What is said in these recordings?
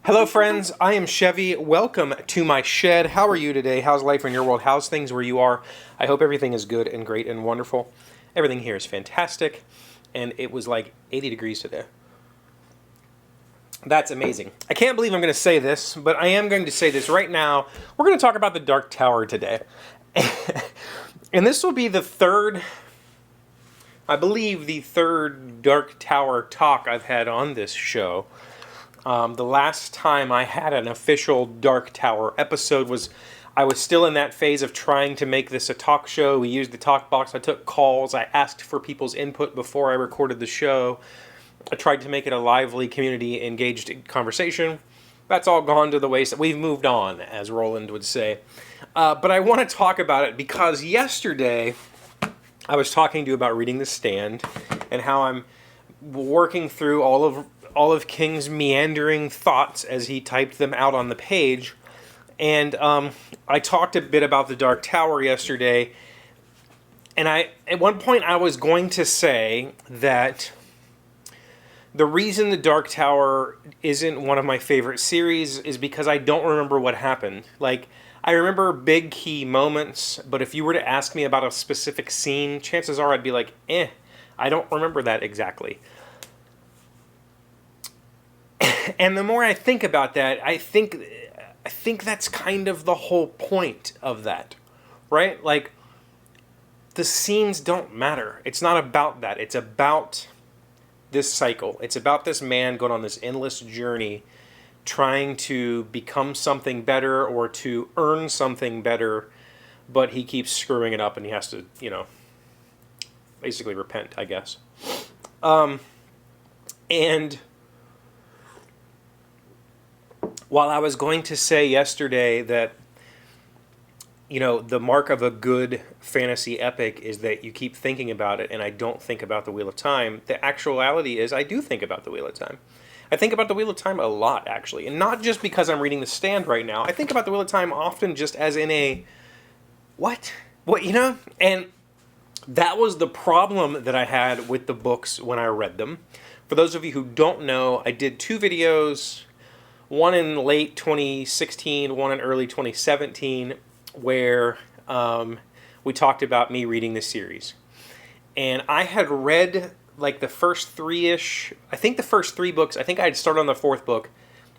Hello friends, I am Chevy. Welcome to my shed. How are you today? How's life in your world? How's things where you are? I hope everything is good and great and wonderful. Everything here is fantastic, and it was like 80 degrees today. That's amazing. I can't believe I'm going to say this, but I am going to say this right now. We're going to talk about the Dark Tower today. And this will be the third, I believe the third Dark Tower talk I've had on this show. The last time I had an official Dark Tower episode I was still in that phase of trying to make this a talk show. We used the talk box. I took calls. I asked for people's input before I recorded the show. I tried to make it a lively, community engaged conversation. That's all gone to the wayside. We've moved on, as Roland would say. But I want to talk about it because yesterday I was talking to you about reading The Stand and how I'm working through all of King's meandering thoughts as he typed them out on the page. And I talked a bit about the Dark Tower yesterday. And at one point I was going to say that the reason the Dark Tower isn't one of my favorite series is because I don't remember what happened. Like, I remember big key moments, but if you were to ask me about a specific scene, chances are I'd be like, I don't remember that exactly. And the more I think about that, I think that's kind of the whole point of that, right? Like, the scenes don't matter. It's not about that. It's about this cycle. It's about this man going on this endless journey trying to become something better or to earn something better, but he keeps screwing it up and he has to, basically repent, I guess. And while I was going to say yesterday that, the mark of a good fantasy epic is that you keep thinking about it and I don't think about the Wheel of Time, the actuality is I do think about the Wheel of Time. I think about the Wheel of Time a lot, actually. And not just because I'm reading The Stand right now. I think about the Wheel of Time often just as in a, what? And that was the problem that I had with the books when I read them. For those of you who don't know, I did two videos, one in late 2016, one in early 2017, where we talked about me reading the series. And I had read like the first three-ish, I think the first three books, I think I had started on the fourth book,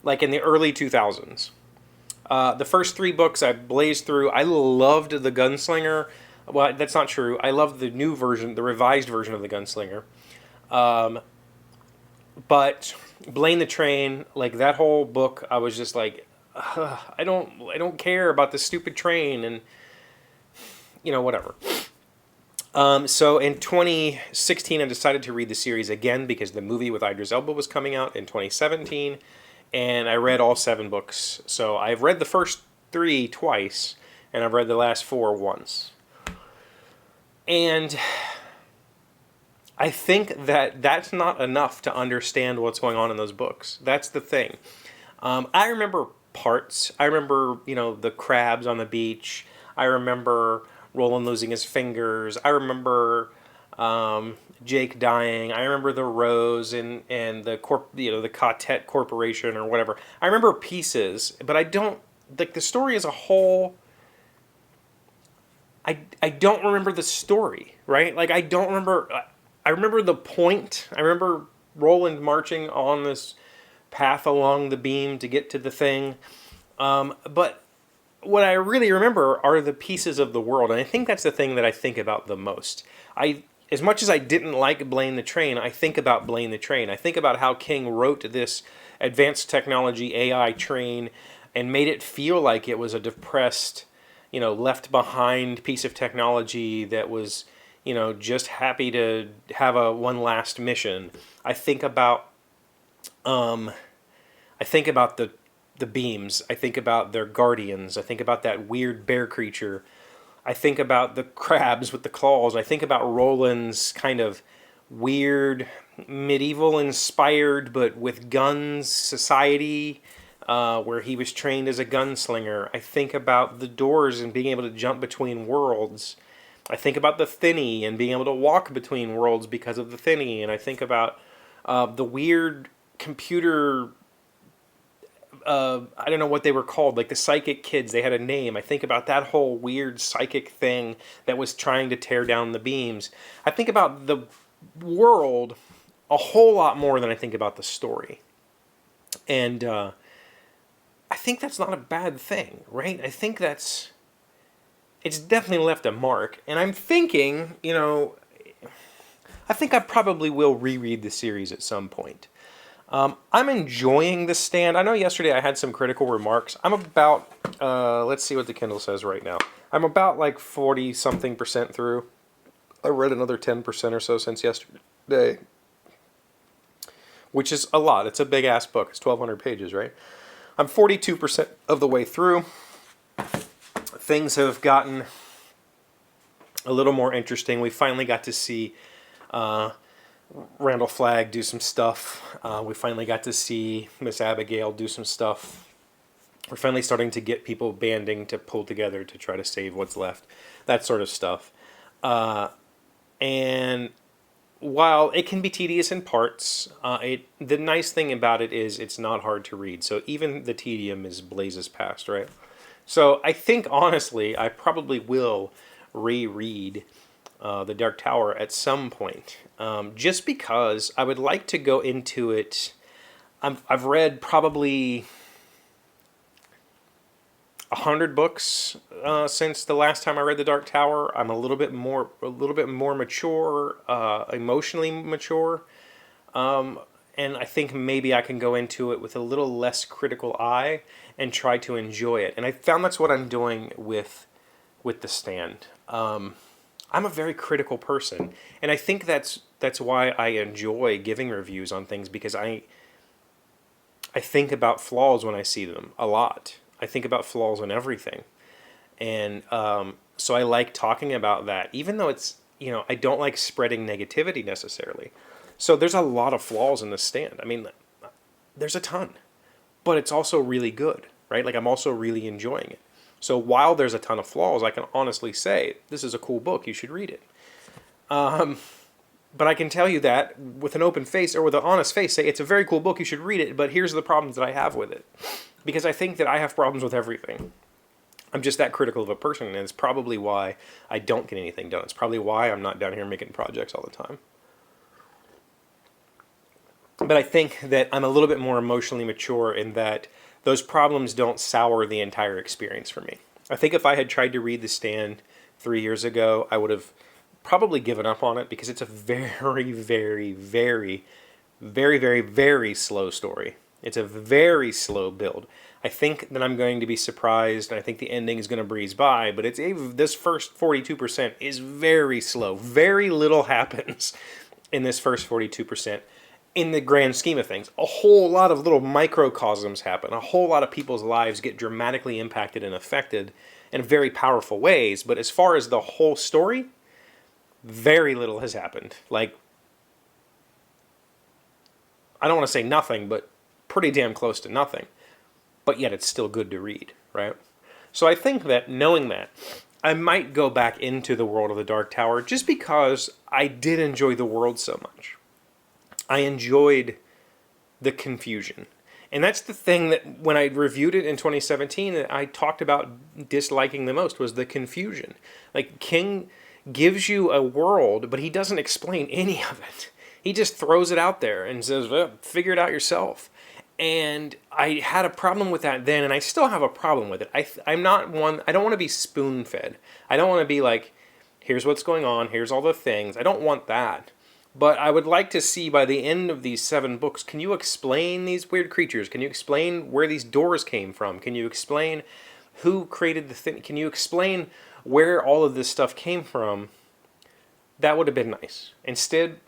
like in the early 2000s. The first three books I blazed through. I loved The Gunslinger. Well, that's not true. I loved the new version, the revised version of The Gunslinger. But Blame the Train, like that whole book, I was just like, I don't care about the stupid train and, whatever. So in 2016, I decided to read the series again because the movie with Idris Elba was coming out in 2017, and I read all 7 books. So I've read the first 3 twice, and I've read the last 4 once. And I think that that's not enough to understand what's going on in those books. That's the thing. I remember parts. I remember, the crabs on the beach. I remember Roland losing his fingers. I remember Jake dying. I remember the Rose and the the Quartet Corporation or whatever. I remember pieces, but I don't like the story as a whole. I don't remember the story, right? Like I don't remember. I remember the point. I remember Roland marching on this path along the beam to get to the thing. But what I really remember are the pieces of the world. And I think that's the thing that I think about the most. As much as I didn't like Blame the Train, I think about Blame the Train. I think about how King wrote this advanced technology AI train and made it feel like it was a depressed, left behind piece of technology that was, just happy to have one last mission. I think about the beams. I think about their guardians. I think about that weird bear creature. I think about the crabs with the claws. I think about Roland's kind of weird, medieval-inspired, but with guns society, where he was trained as a gunslinger. I think about the doors and being able to jump between worlds. I think about the Thinny and being able to walk between worlds because of the Thinny. And I think about the weird computer I don't know what they were called, like the psychic kids. They had a name. I think about that whole weird psychic thing that was trying to tear down the beams. I think about the world a whole lot more than I think about the story. And I think that's not a bad thing, right? I think it's definitely left a mark. And I'm thinking, I think I probably will reread the series at some point. I'm enjoying The Stand. I know yesterday I had some critical remarks. I'm about, let's see what the Kindle says right now. I'm about like 40-something% through. I read another 10% or so since yesterday, which is a lot. It's a big-ass book. It's 1,200 pages, right? I'm 42% of the way through. Things have gotten a little more interesting. We finally got to see Randall Flagg do some stuff. We finally got to see Miss Abigail do some stuff. We're finally starting to get people banding to pull together to try to save what's left. That sort of stuff. And while it can be tedious in parts, the nice thing about it is it's not hard to read. So even the tedium blazes past, right? So I think, honestly, I probably will reread The Dark Tower at some point. Just because I would like to go into it. I've read probably 100 books since the last time I read The Dark Tower. I'm a little bit more mature, emotionally mature, and I think maybe I can go into it with a little less critical eye and try to enjoy it. And I found that's what I'm doing with The Stand. I'm a very critical person, and I think that's why I enjoy giving reviews on things, because I think about flaws when I see them a lot. I think about flaws in everything, and so I like talking about that, even though it's, I don't like spreading negativity necessarily. So there's a lot of flaws in The Stand. I mean, there's a ton, but it's also really good, right? Like, I'm also really enjoying it. So while there's a ton of flaws, I can honestly say, this is a cool book, you should read it. But I can tell you that with an open face, or with an honest face, say, it's a very cool book, you should read it, but here's the problems that I have with it. Because I think that I have problems with everything. I'm just that critical of a person, and it's probably why I don't get anything done. It's probably why I'm not down here making projects all the time. But I think that I'm a little bit more emotionally mature in that those problems don't sour the entire experience for me. I think if I had tried to read The Stand 3 years ago, I would have probably given up on it, because it's a very, very, very, very, very, very slow story. It's a very slow build. I think that I'm going to be surprised, and I think the ending is going to breeze by, but this first 42% is very slow. Very little happens in this first 42%. In the grand scheme of things, a whole lot of little microcosms happen. A whole lot of people's lives get dramatically impacted and affected in very powerful ways. But as far as the whole story, very little has happened. Like, I don't want to say nothing, but pretty damn close to nothing. But yet it's still good to read, right? So I think that, knowing that, I might go back into the world of The Dark Tower just because I did enjoy the world so much. I enjoyed the confusion. And that's the thing that when I reviewed it in 2017, that I talked about disliking the most, was the confusion. Like, King gives you a world, but he doesn't explain any of it. He just throws it out there and says, well, figure it out yourself. And I had a problem with that then, and I still have a problem with it. I don't want to be spoon-fed. I don't want to be like, here's what's going on, here's all the things. I don't want that. But I would like to see, by the end of these 7 books, can you explain these weird creatures? Can you explain where these doors came from? Can you explain who created the thing? Can you explain where all of this stuff came from? That would have been nice. Instead,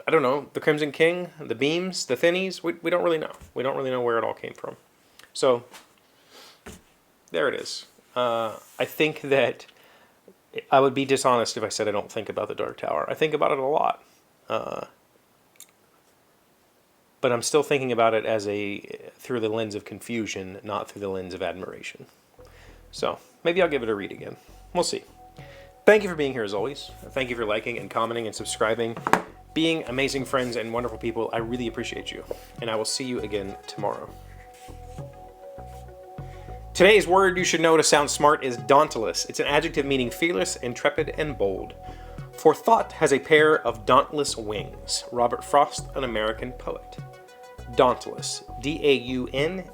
I don't know, the Crimson King, the beams, the thinnies, we don't really know. We don't really know where it all came from. So, there it is. I think that I would be dishonest if I said I don't think about The Dark Tower. I think about it a lot. But I'm still thinking about it through the lens of confusion, not through the lens of admiration. So, maybe I'll give it a read again. We'll see. Thank you for being here as always. Thank you for liking and commenting and subscribing. Being amazing friends and wonderful people, I really appreciate you. And I will see you again tomorrow. Today's word you should know to sound smart is dauntless. It's an adjective meaning fearless, intrepid, and bold. For thought has a pair of dauntless wings. Robert Frost, an American poet. Dauntless. D-A-U-N-T-L-E-S-S.